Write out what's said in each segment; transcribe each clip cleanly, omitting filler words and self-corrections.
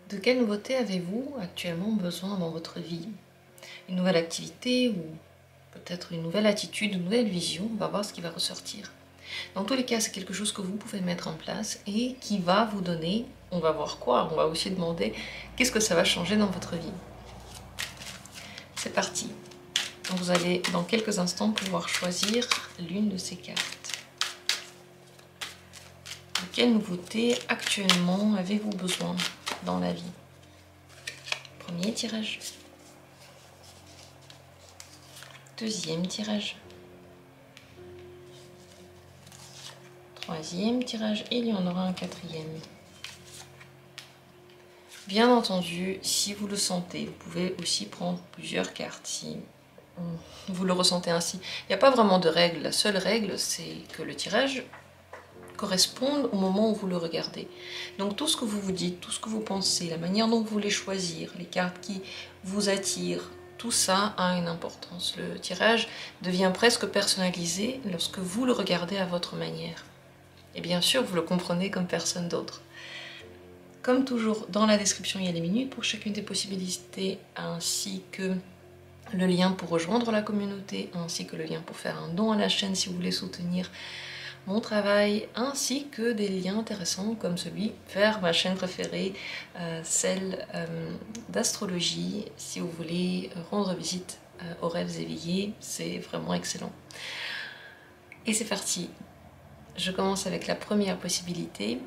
De quelle nouveauté avez-vous actuellement besoin dans votre vie? Une nouvelle activité ou peut-être une nouvelle attitude, une nouvelle vision? On va voir ce qui va ressortir. Dans tous les cas, c'est quelque chose que vous pouvez mettre en place et qui va vous donner, on va voir quoi, on va aussi demander qu'est-ce que ça va changer dans votre vie. C'est parti. Vous allez dans quelques instants pouvoir choisir l'une de ces cartes. De quelle nouveauté actuellement avez-vous besoin dans la vie? Premier tirage. Deuxième tirage. Troisième tirage. Et il y en aura un quatrième. Bien entendu, si vous le sentez, vous pouvez aussi prendre plusieurs cartes si vous le ressentez ainsi. Il n'y a pas vraiment de règle. La seule règle, c'est que le tirage corresponde au moment où vous le regardez. Donc tout ce que vous vous dites, tout ce que vous pensez, la manière dont vous voulez choisir, les cartes qui vous attirent, tout ça a une importance. Le tirage devient presque personnalisé lorsque vous le regardez à votre manière. Et bien sûr, vous le comprenez comme personne d'autre. Comme toujours, dans la description, il y a les minutes pour chacune des possibilités, ainsi que le lien pour rejoindre la communauté, ainsi que le lien pour faire un don à la chaîne si vous voulez soutenir mon travail, ainsi que des liens intéressants comme celui vers ma chaîne préférée, celle d'astrologie, si vous voulez rendre visite aux rêves éveillés, c'est vraiment excellent. Et c'est parti, je commence avec la première possibilité.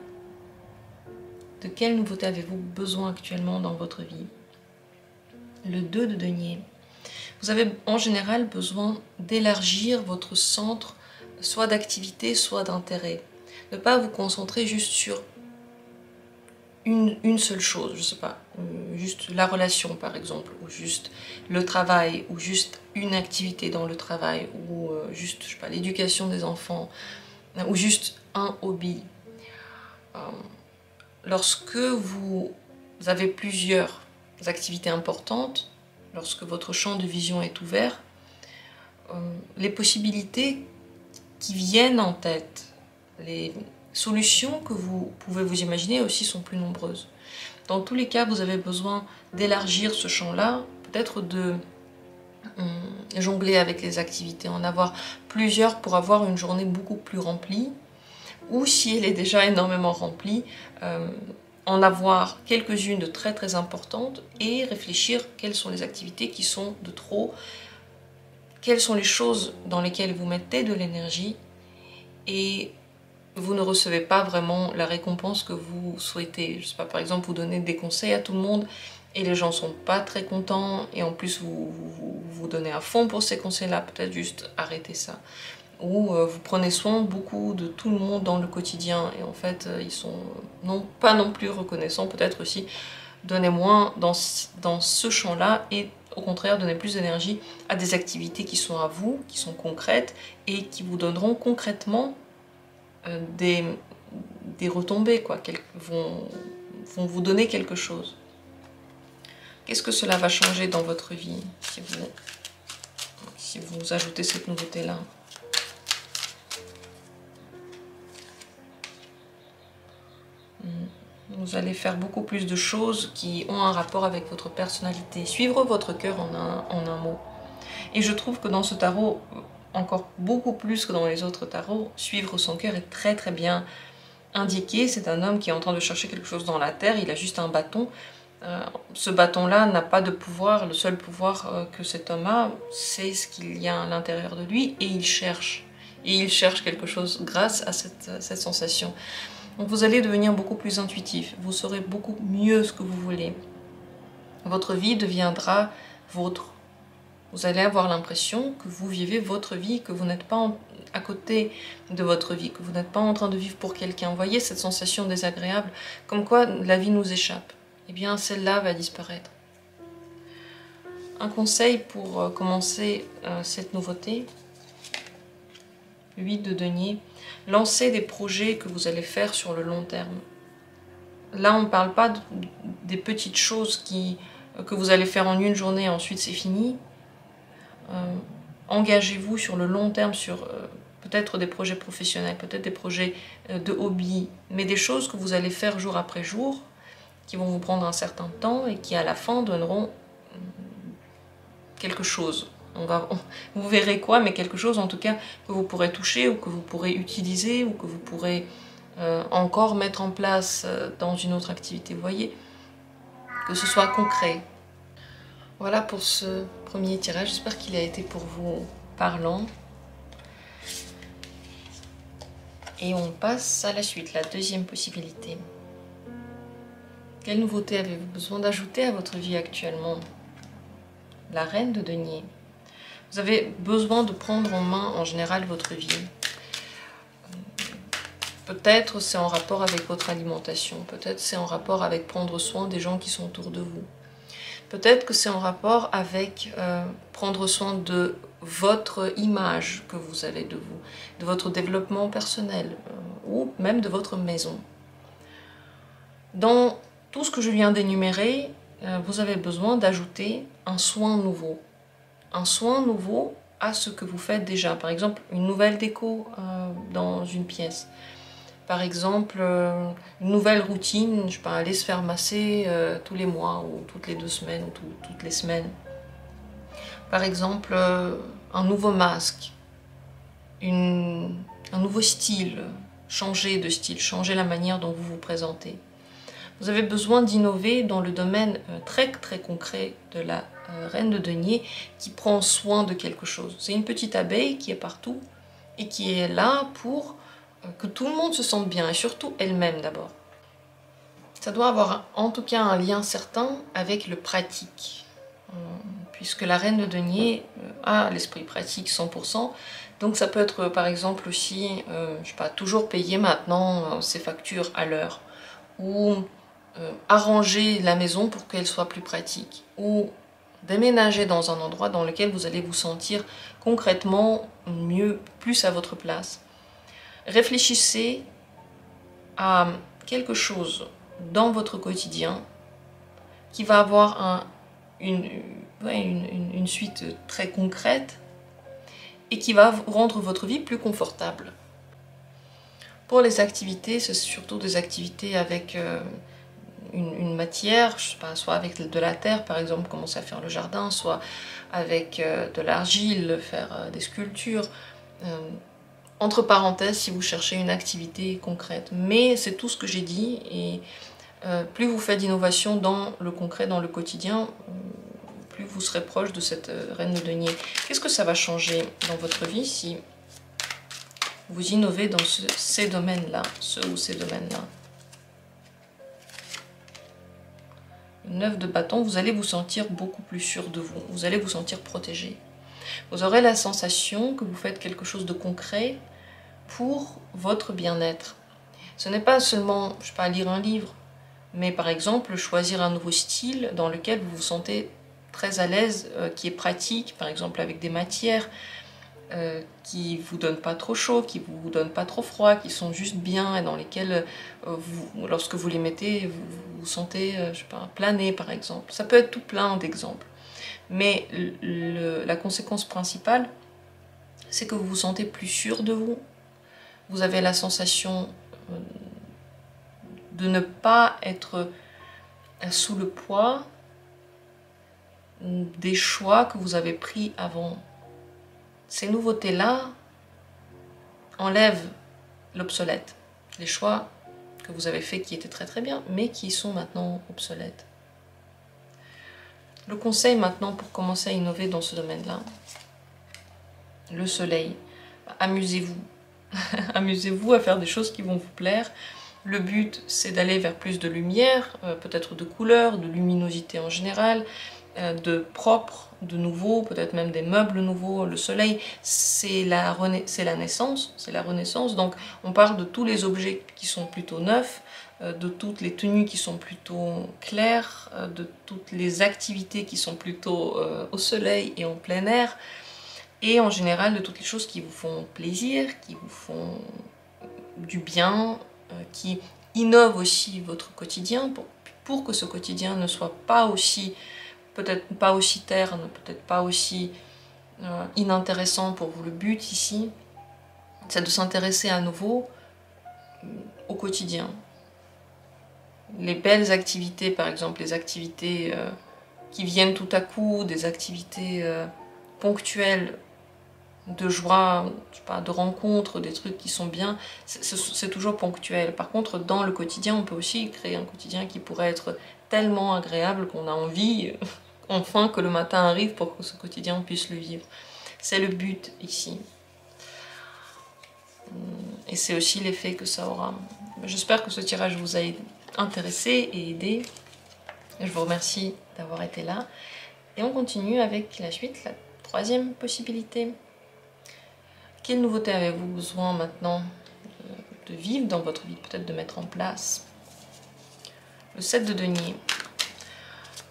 De quelle nouveauté avez-vous besoin actuellement dans votre vie? Le 2 de denier. Vous avez en général besoin d'élargir votre centre, soit d'activité, soit d'intérêt. Ne pas vous concentrer juste sur une seule chose, je sais pas, juste la relation par exemple, ou juste le travail, ou juste une activité dans le travail, ou juste, je sais pas, l'éducation des enfants, ou juste un hobby. Lorsque vous avez plusieurs activités importantes, lorsque votre champ de vision est ouvert, les possibilités qui viennent en tête, les solutions que vous pouvez vous imaginer aussi sont plus nombreuses. Dans tous les cas, vous avez besoin d'élargir ce champ-là, peut-être de jongler avec les activités, en avoir plusieurs pour avoir une journée beaucoup plus remplie, ou si elle est déjà énormément remplie, en avoir quelques-unes de très très importantes et réfléchir quelles sont les activités qui sont de trop, quelles sont les choses dans lesquelles vous mettez de l'énergie et vous ne recevez pas vraiment la récompense que vous souhaitez. Je sais pas, par exemple, vous donnez des conseils à tout le monde et les gens ne sont pas très contents et en plus vous donnez à fond pour ces conseils-là, peut-être juste arrêtez ça. Ou vous prenez soin beaucoup de tout le monde dans le quotidien et en fait ils sont pas non plus reconnaissants, peut-être aussi donnez moins dans ce champ-là et au contraire donnez plus d'énergie à des activités qui sont à vous, qui sont concrètes et qui vous donneront concrètement des retombées, quoi, vont vous donner quelque chose. Qu'est-ce que cela va changer dans votre vie si vous ajoutez cette nouveauté-là? Vous allez faire beaucoup plus de choses qui ont un rapport avec votre personnalité. Suivre votre cœur en un mot. Et je trouve que dans ce tarot, encore beaucoup plus que dans les autres tarots, suivre son cœur est très très bien indiqué. C'est un homme qui est en train de chercher quelque chose dans la terre, il a juste un bâton. Ce bâton-là n'a pas de pouvoir, le seul pouvoir que cet homme a, c'est ce qu'il y a à l'intérieur de lui, et il cherche. Et il cherche quelque chose grâce à cette sensation. Donc vous allez devenir beaucoup plus intuitif, vous saurez beaucoup mieux ce que vous voulez. Votre vie deviendra vôtre. Vous allez avoir l'impression que vous vivez votre vie, que vous n'êtes pas à côté de votre vie, que vous n'êtes pas en train de vivre pour quelqu'un. Vous voyez cette sensation désagréable, comme quoi la vie nous échappe. Eh bien, celle-là va disparaître. Un conseil pour commencer cette nouveauté, 8 de denier, lancez des projets que vous allez faire sur le long terme. Là, on ne parle pas des petites choses que vous allez faire en une journée et ensuite c'est fini. Engagez-vous sur le long terme, sur peut-être des projets professionnels, peut-être des projets de hobby, mais des choses que vous allez faire jour après jour qui vont vous prendre un certain temps et qui à la fin donneront quelque chose. Vous verrez quoi, mais quelque chose en tout cas que vous pourrez toucher ou que vous pourrez utiliser ou que vous pourrez encore mettre en place dans une autre activité. Vous voyez, que ce soit concret. Voilà pour ce premier tirage. J'espère qu'il a été pour vous parlant. Et on passe à la suite, la deuxième possibilité. Quelle nouveauté avez-vous besoin d'ajouter à votre vie actuellement? La reine de denier. Vous avez besoin de prendre en main en général votre vie. Peut-être c'est en rapport avec votre alimentation, peut-être c'est en rapport avec prendre soin des gens qui sont autour de vous. Peut-être que c'est en rapport avec prendre soin de votre image que vous avez de vous, de votre développement personnel ou même de votre maison. Dans tout ce que je viens d'énumérer, vous avez besoin d'ajouter un soin nouveau. Un soin nouveau à ce que vous faites déjà. Par exemple, une nouvelle déco dans une pièce. Par exemple, une nouvelle routine, je sais pas, aller se faire masser tous les mois ou toutes les 2 semaines ou toutes les semaines. Par exemple, un nouveau masque, un nouveau style, changer de style, changer la manière dont vous vous présentez. Vous avez besoin d'innover dans le domaine très concret de la reine de denier qui prend soin de quelque chose. C'est une petite abeille qui est partout et qui est là pour que tout le monde se sente bien et surtout elle-même d'abord. Ça doit avoir en tout cas un lien certain avec le pratique, puisque la reine de denier a l'esprit pratique 100%, donc ça peut être par exemple aussi, je sais pas, toujours payer maintenant ses factures à l'heure, ou arranger la maison pour qu'elle soit plus pratique, ou déménager dans un endroit dans lequel vous allez vous sentir concrètement mieux, plus à votre place. Réfléchissez à quelque chose dans votre quotidien qui va avoir une suite très concrète et qui va rendre votre vie plus confortable. Pour les activités, c'est surtout des activités avec une matière, je sais pas, soit avec de la terre par exemple, commencer à faire le jardin, soit avec de l'argile, faire des sculptures. Entre parenthèses, si vous cherchez une activité concrète. Mais c'est tout ce que j'ai dit, et plus vous faites d'innovation dans le concret, dans le quotidien, plus vous serez proche de cette reine de denier. Qu'est-ce que ça va changer dans votre vie si vous innovez dans ces domaines-là, ce ou ces domaines-là? Une 9 de bâton, vous allez vous sentir beaucoup plus sûr de vous, vous allez vous sentir protégé. Vous aurez la sensation que vous faites quelque chose de concret pour votre bien-être. Ce n'est pas seulement, je sais pas, lire un livre, mais par exemple choisir un nouveau style dans lequel vous vous sentez très à l'aise, qui est pratique, par exemple avec des matières qui ne vous donnent pas trop chaud, qui ne vous donnent pas trop froid, qui sont juste bien et dans lesquelles, lorsque vous les mettez, vous vous sentez, je sais pas, planer par exemple. Ça peut être tout plein d'exemples. Mais la conséquence principale, c'est que vous vous sentez plus sûr de vous. Vous avez la sensation de ne pas être sous le poids des choix que vous avez pris avant. Ces nouveautés-là enlèvent l'obsolète. Les choix que vous avez faits qui étaient très bien, mais qui sont maintenant obsolètes. Le conseil maintenant pour commencer à innover dans ce domaine-là, le soleil. Amusez-vous. Amusez-vous à faire des choses qui vont vous plaire. Le but, c'est d'aller vers plus de lumière, peut-être de couleurs, de luminosité en général, de propre, de nouveau, peut-être même des meubles nouveaux. Le soleil, c'est la naissance, c'est la renaissance. Donc on parle de tous les objets qui sont plutôt neufs, de toutes les tenues qui sont plutôt claires, de toutes les activités qui sont plutôt au soleil et en plein air, et en général de toutes les choses qui vous font plaisir, qui vous font du bien, qui innovent aussi votre quotidien pour que ce quotidien ne soit pas aussi, peut-être pas aussi terne, peut-être pas aussi inintéressant pour vous. Le but ici, c'est de s'intéresser à nouveau au quotidien. les belles activités, par exemple les activités qui viennent tout à coup, des activités ponctuelles, de joie, je sais pas, de rencontres, des trucs qui sont bien, c'est toujours ponctuel. Par contre, dans le quotidien, on peut aussi créer un quotidien qui pourrait être tellement agréable qu'on a envie, enfin, que le matin arrive pour que ce quotidien on puisse le vivre. C'est le but ici. Et c'est aussi l'effet que ça aura. J'espère que ce tirage vous a intéressé et aidé. Je vous remercie d'avoir été là. Et on continue avec la suite, la troisième possibilité. Quelle nouveauté avez-vous besoin maintenant de vivre dans votre vie, peut-être de mettre en place? Le 7 de denier.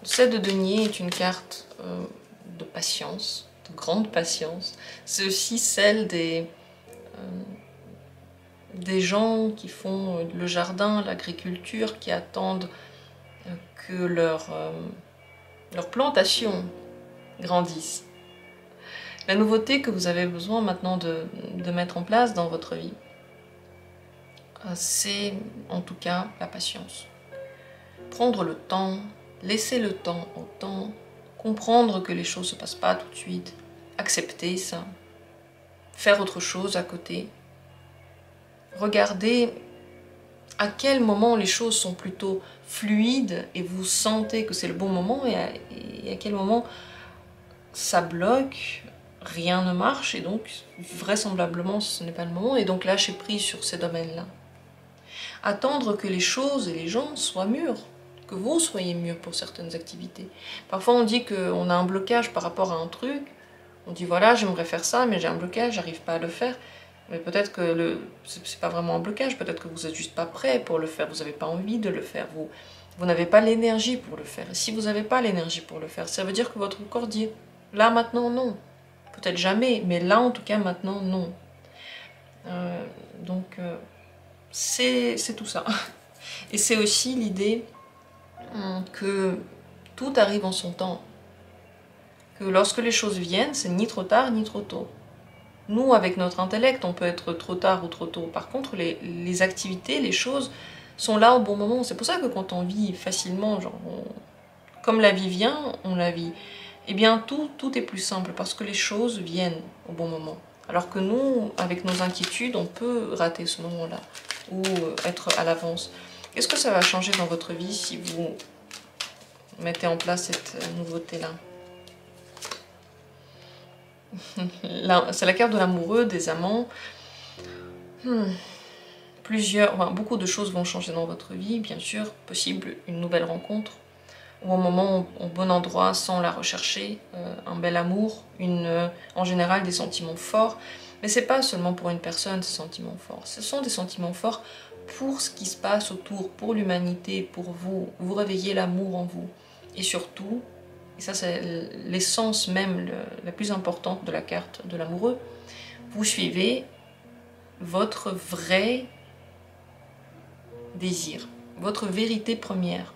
Le 7 de denier est une carte de patience, de grande patience. C'est aussi celle des gens qui font le jardin, l'agriculture, qui attendent que leur plantation grandisse. La nouveauté que vous avez besoin maintenant de mettre en place dans votre vie, c'est en tout cas la patience. Prendre le temps, laisser le temps au temps, comprendre que les choses ne se passent pas tout de suite, accepter ça, faire autre chose à côté, regarder à quel moment les choses sont plutôt fluides et vous sentez que c'est le bon moment et à quel moment ça bloque, rien ne marche et donc vraisemblablement ce n'est pas le moment et donc lâcher prise sur ces domaines-là. Attendre que les choses et les gens soient mûrs, que vous soyez mûrs pour certaines activités. Parfois on dit qu'on a un blocage par rapport à un truc, on dit voilà j'aimerais faire ça mais j'ai un blocage, j'arrive pas à le faire. Mais peut-être que c'est pas vraiment un blocage, peut-être que vous n'êtes juste pas prêt pour le faire, vous n'avez pas envie de le faire, vous n'avez pas l'énergie pour le faire. Et si vous n'avez pas l'énergie pour le faire, ça veut dire que votre corps dit là maintenant non. Peut-être jamais, mais là en tout cas maintenant non. Donc c'est tout ça. Et c'est aussi l'idée que tout arrive en son temps. Que lorsque les choses viennent, c'est ni trop tard ni trop tôt. Nous, avec notre intellect, on peut être trop tard ou trop tôt. Par contre, les activités, les choses sont là au bon moment. C'est pour ça que quand on vit facilement, genre comme la vie vient, on la vit. Eh bien, tout est plus simple parce que les choses viennent au bon moment. Alors que nous, avec nos inquiétudes, on peut rater ce moment-là ou être à l'avance. Qu'est-ce que ça va changer dans votre vie si vous mettez en place cette nouveauté-là? C'est la carte de l'amoureux, des amants. Beaucoup de choses vont changer dans votre vie, bien sûr. Possible une nouvelle rencontre, ou un moment au bon endroit sans la rechercher, un bel amour, en général des sentiments forts. Mais c'est pas seulement pour une personne ces sentiments forts, ce sont des sentiments forts pour ce qui se passe autour, pour l'humanité, pour vous. Vous réveillez l'amour en vous. Et surtout, et ça c'est l'essence même la plus importante de la carte de l'amoureux, vous suivez votre vrai désir, votre vérité première.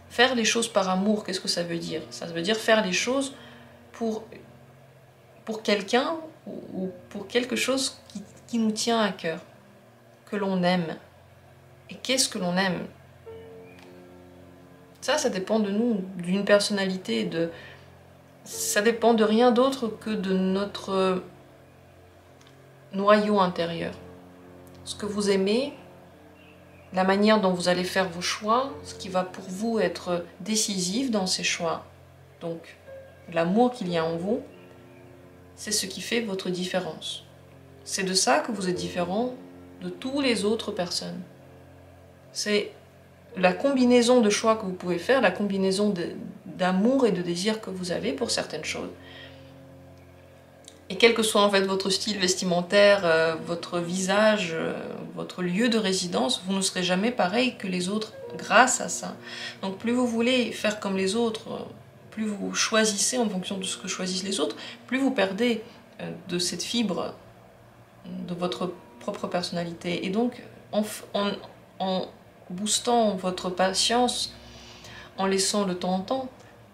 Faire les choses par amour, qu'est-ce que ça veut dire? Ça veut dire faire les choses pour quelqu'un ou pour quelque chose qui nous tient à cœur, que l'on aime. Et qu'est-ce que l'on aime? Ça dépend de nous, d'une personnalité, ça dépend de rien d'autre que de notre noyau intérieur. Ce que vous aimez, la manière dont vous allez faire vos choix, ce qui va pour vous être décisif dans ces choix, donc l'amour qu'il y a en vous, c'est ce qui fait votre différence. C'est de ça que vous êtes différent de toutes les autres personnes. C'est la combinaison de choix que vous pouvez faire, la combinaison d'amour et de désir que vous avez pour certaines choses. Et quel que soit en fait votre style vestimentaire, votre visage, votre lieu de résidence, vous ne serez jamais pareil que les autres grâce à ça. Donc plus vous voulez faire comme les autres, plus vous choisissez en fonction de ce que choisissent les autres, plus vous perdez de cette fibre de votre propre personnalité. Et donc en boostant votre patience, en laissant le temps en temps,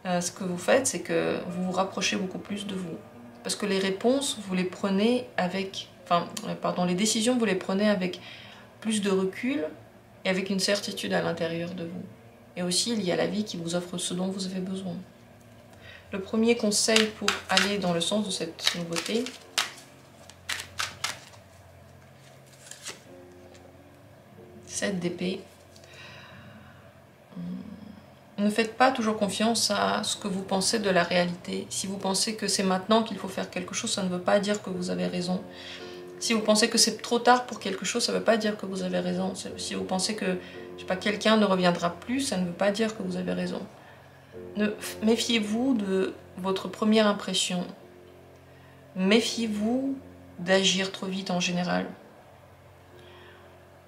ce que vous faites, c'est que vous vous rapprochez beaucoup plus de vous. Parce que les réponses, vous les prenez avec... les décisions, vous les prenez avec plus de recul et avec une certitude à l'intérieur de vous. Et aussi, il y a la vie qui vous offre ce dont vous avez besoin. Le premier conseil pour aller dans le sens de cette nouveauté, cette d'épée. Ne faites pas toujours confiance à ce que vous pensez de la réalité. Si vous pensez que c'est maintenant qu'il faut faire quelque chose, ça ne veut pas dire que vous avez raison. Si vous pensez que c'est trop tard pour quelque chose, ça ne veut pas dire que vous avez raison. Si vous pensez que, je sais pas, quelqu'un ne reviendra plus, ça ne veut pas dire que vous avez raison. Méfiez-vous de votre première impression. Méfiez-vous d'agir trop vite en général.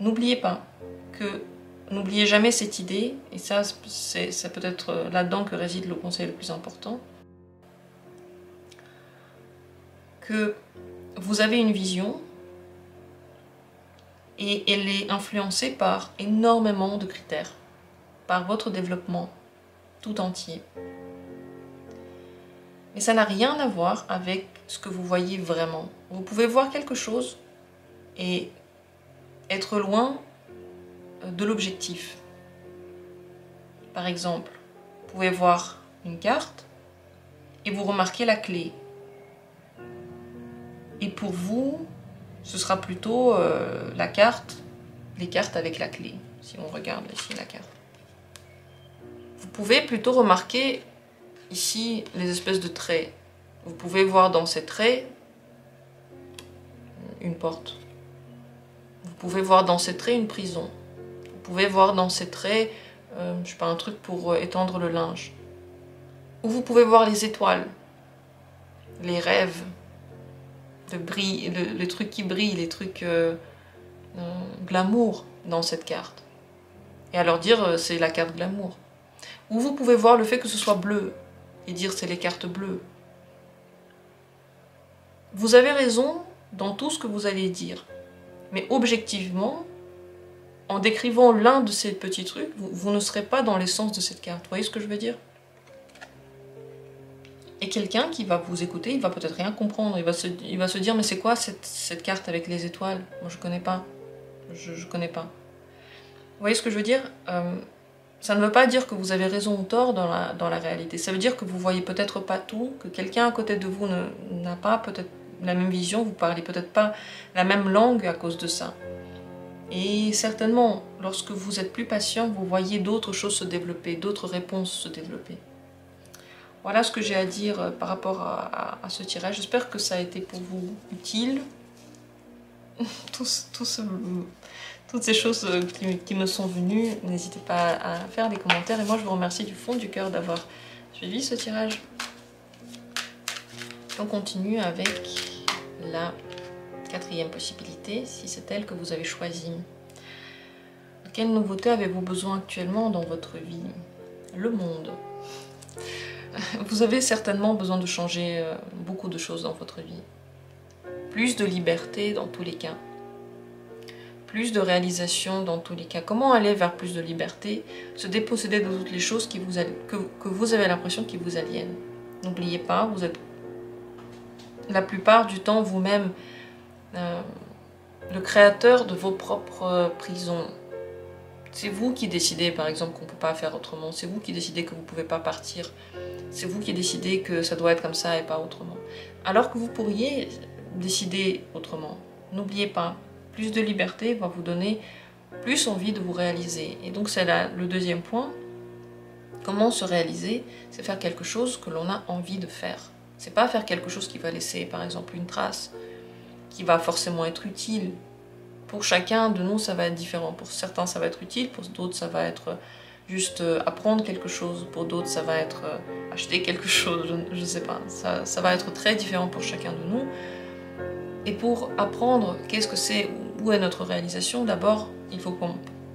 N'oubliez pas que, n'oubliez jamais cette idée, et ça peut être là-dedans que réside le conseil le plus important, que vous avez une vision et elle est influencée par énormément de critères, par votre développement tout entier. Mais ça n'a rien à voir avec ce que vous voyez vraiment. Vous pouvez voir quelque chose et être loin de l'objectif. Par exemple, vous pouvez voir une carte et vous remarquez la clé. Et pour vous, ce sera plutôt la carte, les cartes avec la clé, si on regarde ici la carte. Vous pouvez plutôt remarquer ici les espèces de traits. Vous pouvez voir dans ces traits une porte. Vous pouvez voir dans ces traits une prison. Vous pouvez voir dans ces traits, je sais pas, un truc pour étendre le linge. Ou vous pouvez voir les étoiles, les rêves, les trucs qui brillent, les trucs glamour dans cette carte. Et alors dire c'est la carte glamour. Ou vous pouvez voir le fait que ce soit bleu et dire c'est les cartes bleues. Vous avez raison dans tout ce que vous allez dire. Mais objectivement, en décrivant l'un de ces petits trucs, vous ne serez pas dans l'essence de cette carte. Vous voyez ce que je veux dire? Et quelqu'un qui va vous écouter, il va peut-être rien comprendre. Il va se dire, mais c'est quoi cette carte avec les étoiles? Moi, je connais pas. Je connais pas. Vous voyez ce que je veux dire? Ça ne veut pas dire que vous avez raison ou tort dans la réalité. Ça veut dire que vous voyez peut-être pas tout, que quelqu'un à côté de vous n'a pas peut-être la même vision, vous parlez peut-être pas la même langue à cause de ça. Et certainement, lorsque vous êtes plus patient, vous voyez d'autres choses se développer, d'autres réponses se développer. Voilà ce que j'ai à dire par rapport à ce tirage. J'espère que ça a été pour vous utile. Toutes ces choses qui me sont venues, n'hésitez pas à faire des commentaires. Et moi, je vous remercie du fond du cœur d'avoir suivi ce tirage. On continue avec la quatrième possibilité, si c'est elle que vous avez choisie. De quelle nouveauté avez-vous besoin actuellement dans votre vie? Le monde. Vous avez certainement besoin de changer beaucoup de choses dans votre vie. Plus de liberté dans tous les cas. Plus de réalisation dans tous les cas. Comment aller vers plus de liberté? Se déposséder de toutes les choses que vous avez l'impression qui vous aliènent. N'oubliez pas, vous êtes la plupart du temps vous-même le créateur de vos propres prisons. C'est vous qui décidez par exemple qu'on ne peut pas faire autrement. C'est vous qui décidez que vous ne pouvez pas partir. C'est vous qui décidez que ça doit être comme ça et pas autrement. Alors que vous pourriez décider autrement. N'oubliez pas, plus de liberté va vous donner plus envie de vous réaliser. Et donc c'est là le deuxième point. Comment se réaliser? C'est faire quelque chose que l'on a envie de faire. C'est pas faire quelque chose qui va laisser par exemple une trace, qui va forcément être utile. Pour chacun de nous, ça va être différent. Pour certains, ça va être utile. Pour d'autres, ça va être juste apprendre quelque chose. Pour d'autres, ça va être acheter quelque chose. Je ne sais pas. Ça va être très différent pour chacun de nous. Et pour apprendre qu'est-ce que c'est, où est notre réalisation, d'abord, il faut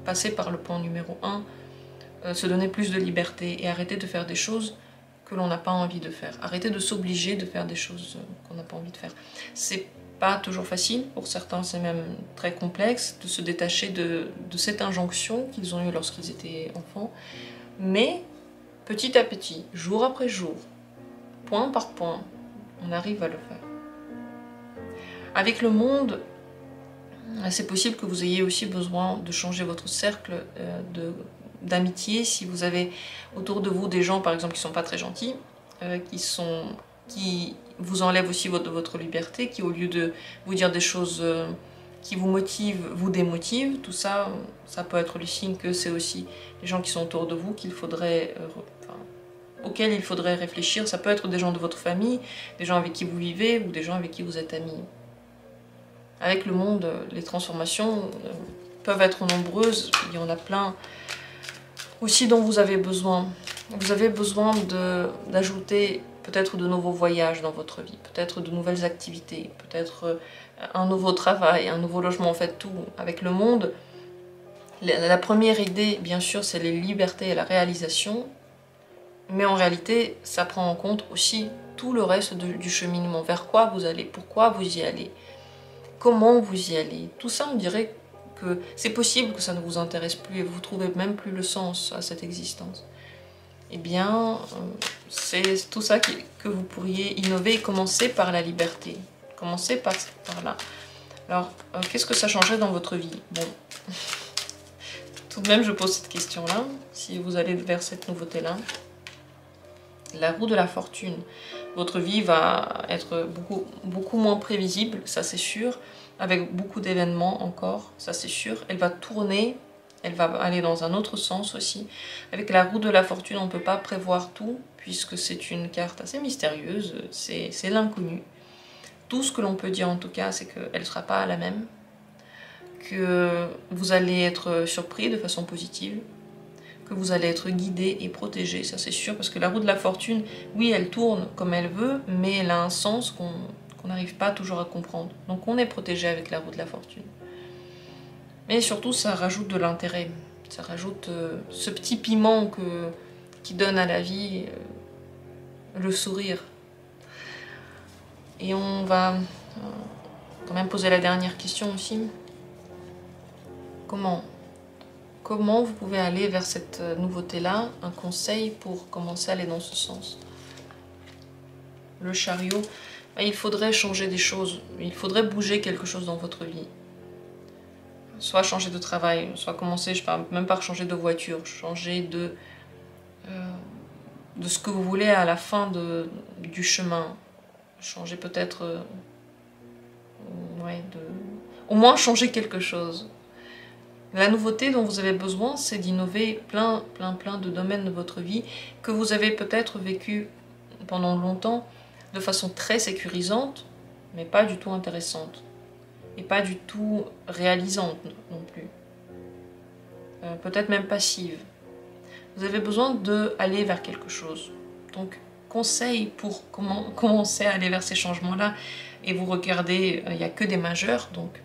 passer par le point numéro 1, se donner plus de liberté et arrêter de faire des choses que l'on n'a pas envie de faire. Arrêter de s'obliger de faire des choses qu'on n'a pas envie de faire. C'est pas toujours facile, pour certains c'est même très complexe de se détacher de cette injonction qu'ils ont eue lorsqu'ils étaient enfants, mais petit à petit, jour après jour, point par point, on arrive à le faire. Avec le monde, C'est possible que vous ayez aussi besoin de changer votre cercle d'amitié si vous avez autour de vous des gens par exemple qui sont pas très gentils, qui vous enlèvent aussi votre liberté, qui au lieu de vous dire des choses qui vous motivent, vous démotivent. Tout ça, ça peut être le signe que c'est aussi les gens qui sont autour de vous auxquels il faudrait réfléchir. Ça peut être des gens de votre famille, des gens avec qui vous vivez ou des gens avec qui vous êtes amis. Avec le monde, les transformations peuvent être nombreuses, il y en a plein aussi dont vous avez besoin. Vous avez besoin d'ajouter peut-être de nouveaux voyages dans votre vie, peut-être de nouvelles activités, peut-être un nouveau travail, un nouveau logement. En fait, tout avec le monde. La première idée, bien sûr, c'est les libertés et la réalisation, mais en réalité, ça prend en compte aussi tout le reste du cheminement. Vers quoi vous allez, pourquoi vous y allez, comment vous y allez. Tout ça, on dirait que c'est possible que ça ne vous intéresse plus et vous ne trouvez même plus le sens à cette existence. Eh bien, c'est tout ça que vous pourriez innover et commencer par la liberté. Commencez par là. Alors, qu'est-ce que ça changerait dans votre vie? Bon, tout de même, je pose cette question-là, si vous allez vers cette nouveauté-là. La roue de la fortune. Votre vie va être beaucoup moins prévisible, ça c'est sûr, avec beaucoup d'événements encore, ça c'est sûr. Elle va tourner, elle va aller dans un autre sens aussi. Avec la roue de la fortune, on ne peut pas prévoir tout, puisque c'est une carte assez mystérieuse, c'est l'inconnu. Tout ce que l'on peut dire en tout cas, c'est qu'elle ne sera pas la même, que vous allez être surpris de façon positive, que vous allez être guidé et protégé, ça c'est sûr, parce que la roue de la fortune, oui, elle tourne comme elle veut, mais elle a un sens qu'on n'arrive pas toujours à comprendre. Donc on est protégé avec la roue de la fortune. Mais surtout, ça rajoute de l'intérêt, ça rajoute ce petit piment qui donne à la vie le sourire. Et on va quand même poser la dernière question aussi. Comment vous pouvez aller vers cette nouveauté-là? Un conseil pour commencer à aller dans ce sens. Le chariot, il faudrait changer des choses. Il faudrait bouger quelque chose dans votre vie. Soit changer de travail, soit commencer, je parle même pas changer de voiture, changer de ce que vous voulez à la fin du chemin. Changer peut-être... au moins changer quelque chose. La nouveauté dont vous avez besoin, c'est d'innover plein de domaines de votre vie que vous avez peut-être vécu pendant longtemps de façon très sécurisante, mais pas du tout intéressante. Et pas du tout réalisante non plus. Peut-être même passive. Vous avez besoin d'aller vers quelque chose. Donc, conseil pour commencer à aller vers ces changements-là. Et vous regardez, il n'y a que des majeurs, donc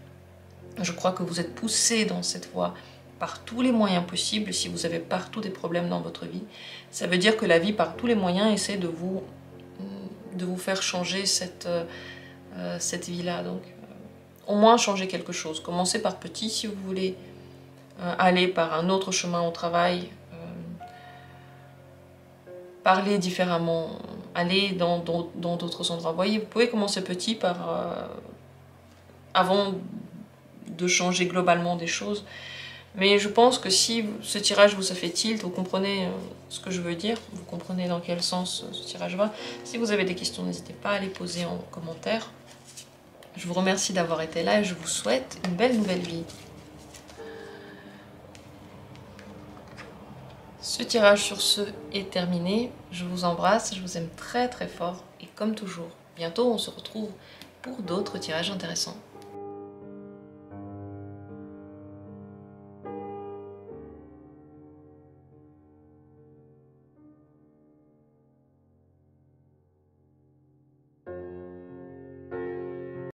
je crois que vous êtes poussé dans cette voie par tous les moyens possibles. Si vous avez partout des problèmes dans votre vie, ça veut dire que la vie, par tous les moyens, essaie de vous faire changer cette vie-là. Donc, au moins changer quelque chose. Commencez par petit si vous voulez aller par un autre chemin au travail, parler différemment, aller dans d'autres endroits. Vous voyez, vous pouvez commencer petit avant de changer globalement des choses. Mais je pense que si ce tirage vous a fait tilt, vous comprenez ce que je veux dire, vous comprenez dans quel sens ce tirage va. Si vous avez des questions, n'hésitez pas à les poser en commentaire. Je vous remercie d'avoir été là et je vous souhaite une belle nouvelle vie. Ce tirage sur ce est terminé. Je vous embrasse, je vous aime très fort et comme toujours, bientôt on se retrouve pour d'autres tirages intéressants.